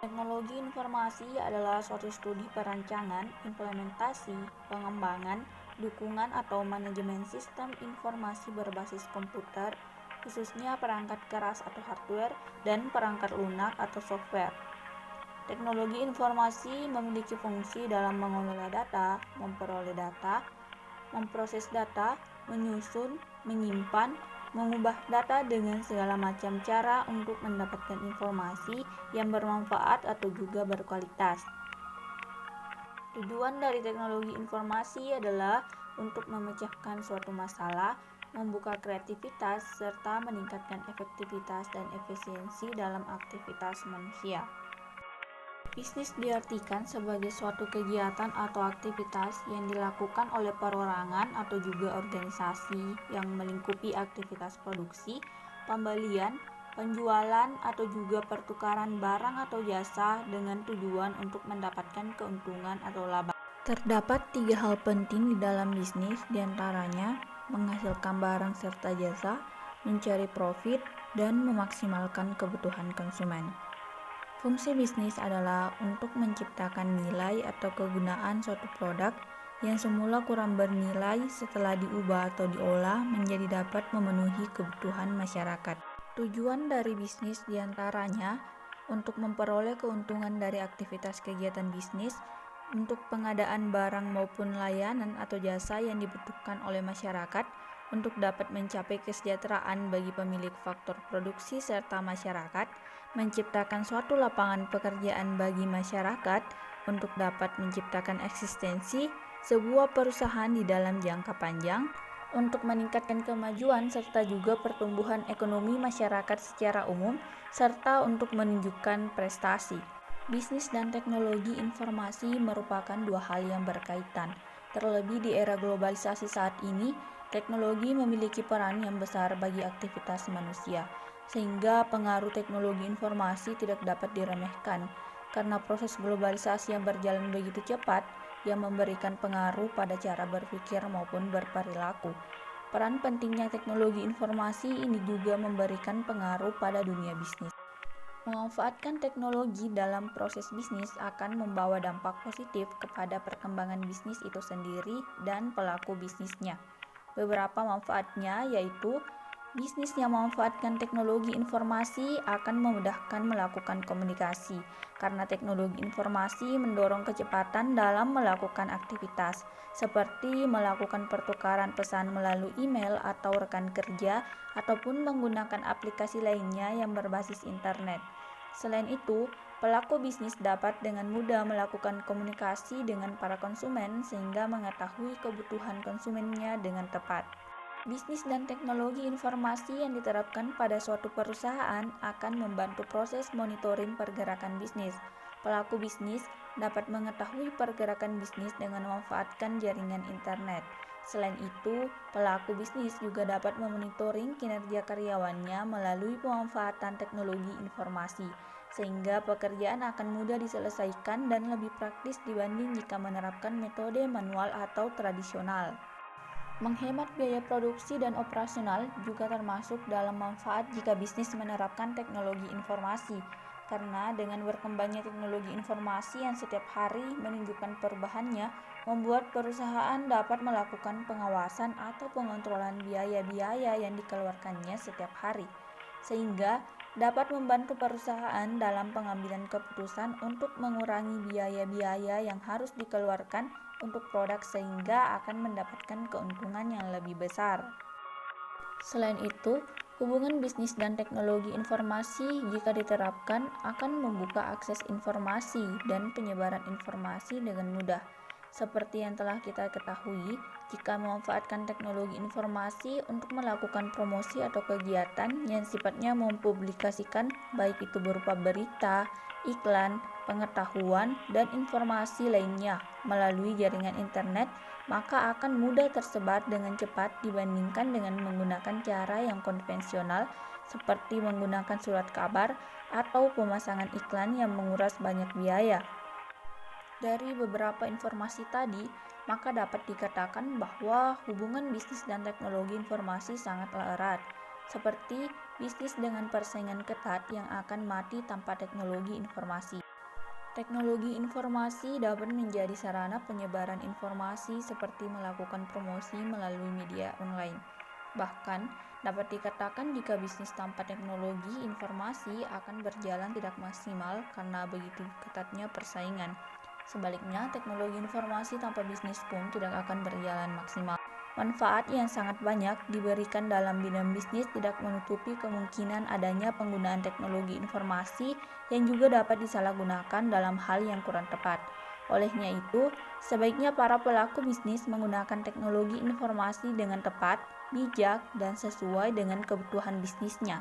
Teknologi informasi adalah suatu studi perancangan, implementasi, pengembangan, dukungan atau manajemen sistem informasi berbasis komputer, khususnya perangkat keras atau hardware, dan perangkat lunak atau software. Teknologi informasi memiliki fungsi dalam mengelola data, memperoleh data, memproses data, menyusun, menyimpan, mengubah data dengan segala macam cara untuk mendapatkan informasi yang bermanfaat atau juga berkualitas. Tujuan dari teknologi informasi adalah untuk memecahkan suatu masalah, membuka kreativitas, serta meningkatkan efektivitas dan efisiensi dalam aktivitas manusia. Bisnis diartikan sebagai suatu kegiatan atau aktivitas yang dilakukan oleh perorangan atau juga organisasi yang melingkupi aktivitas produksi, pembelian, penjualan, atau juga pertukaran barang atau jasa dengan tujuan untuk mendapatkan keuntungan atau laba. Terdapat 3 hal penting di dalam bisnis, diantaranya menghasilkan barang serta jasa, mencari profit, dan memaksimalkan kebutuhan konsumen. Fungsi bisnis adalah untuk menciptakan nilai atau kegunaan suatu produk yang semula kurang bernilai setelah diubah atau diolah menjadi dapat memenuhi kebutuhan masyarakat. Tujuan dari bisnis diantaranya untuk memperoleh keuntungan dari aktivitas kegiatan bisnis, untuk pengadaan barang maupun layanan atau jasa yang dibutuhkan oleh masyarakat, untuk dapat mencapai kesejahteraan bagi pemilik faktor produksi serta masyarakat, menciptakan suatu lapangan pekerjaan bagi masyarakat, untuk dapat menciptakan eksistensi sebuah perusahaan di dalam jangka panjang, untuk meningkatkan kemajuan serta juga pertumbuhan ekonomi masyarakat secara umum, serta untuk menunjukkan prestasi. Bisnis dan teknologi informasi merupakan dua hal yang berkaitan. Terlebih di era globalisasi saat ini, teknologi memiliki peran yang besar bagi aktivitas manusia, sehingga pengaruh teknologi informasi tidak dapat diremehkan, karena proses globalisasi yang berjalan begitu cepat yang memberikan pengaruh pada cara berpikir maupun berperilaku. Peran pentingnya teknologi informasi ini juga memberikan pengaruh pada dunia bisnis. Memanfaatkan teknologi dalam proses bisnis akan membawa dampak positif kepada perkembangan bisnis itu sendiri dan pelaku bisnisnya. Beberapa manfaatnya yaitu bisnis yang memanfaatkan teknologi informasi akan memudahkan melakukan komunikasi, karena teknologi informasi mendorong kecepatan dalam melakukan aktivitas, seperti melakukan pertukaran pesan melalui email atau rekan kerja, ataupun menggunakan aplikasi lainnya yang berbasis internet. Selain itu, pelaku bisnis dapat dengan mudah melakukan komunikasi dengan para konsumen sehingga mengetahui kebutuhan konsumennya dengan tepat. Bisnis dan teknologi informasi yang diterapkan pada suatu perusahaan akan membantu proses monitoring pergerakan bisnis. Pelaku bisnis dapat mengetahui pergerakan bisnis dengan memanfaatkan jaringan internet. Selain itu, pelaku bisnis juga dapat memonitoring kinerja karyawannya melalui pemanfaatan teknologi informasi, sehingga pekerjaan akan mudah diselesaikan dan lebih praktis dibanding jika menerapkan metode manual atau tradisional. Menghemat biaya produksi dan operasional juga termasuk dalam manfaat jika bisnis menerapkan teknologi informasi, karena dengan berkembangnya teknologi informasi yang setiap hari menunjukkan perubahannya, membuat perusahaan dapat melakukan pengawasan atau pengontrolan biaya-biaya yang dikeluarkannya setiap hari, sehingga dapat membantu perusahaan dalam pengambilan keputusan untuk mengurangi biaya-biaya yang harus dikeluarkan untuk produk sehingga akan mendapatkan keuntungan yang lebih besar. Selain itu, hubungan bisnis dan teknologi informasi jika diterapkan akan membuka akses informasi dan penyebaran informasi dengan mudah. Seperti yang telah kita ketahui, jika memanfaatkan teknologi informasi untuk melakukan promosi atau kegiatan yang sifatnya mempublikasikan baik itu berupa berita, iklan, pengetahuan, dan informasi lainnya melalui jaringan internet, maka akan mudah tersebar dengan cepat dibandingkan dengan menggunakan cara yang konvensional seperti menggunakan surat kabar atau pemasangan iklan yang menguras banyak biaya. Dari beberapa informasi tadi, maka dapat dikatakan bahwa hubungan bisnis dan teknologi informasi sangatlah erat, seperti bisnis dengan persaingan ketat yang akan mati tanpa teknologi informasi. Teknologi informasi dapat menjadi sarana penyebaran informasi seperti melakukan promosi melalui media online. Bahkan, dapat dikatakan jika bisnis tanpa teknologi informasi akan berjalan tidak maksimal karena begitu ketatnya persaingan. Sebaliknya, teknologi informasi tanpa bisnis pun tidak akan berjalan maksimal. Manfaat yang sangat banyak diberikan dalam bidang bisnis tidak menutupi kemungkinan adanya penggunaan teknologi informasi yang juga dapat disalahgunakan dalam hal yang kurang tepat. Olehnya itu, sebaiknya para pelaku bisnis menggunakan teknologi informasi dengan tepat, bijak, dan sesuai dengan kebutuhan bisnisnya.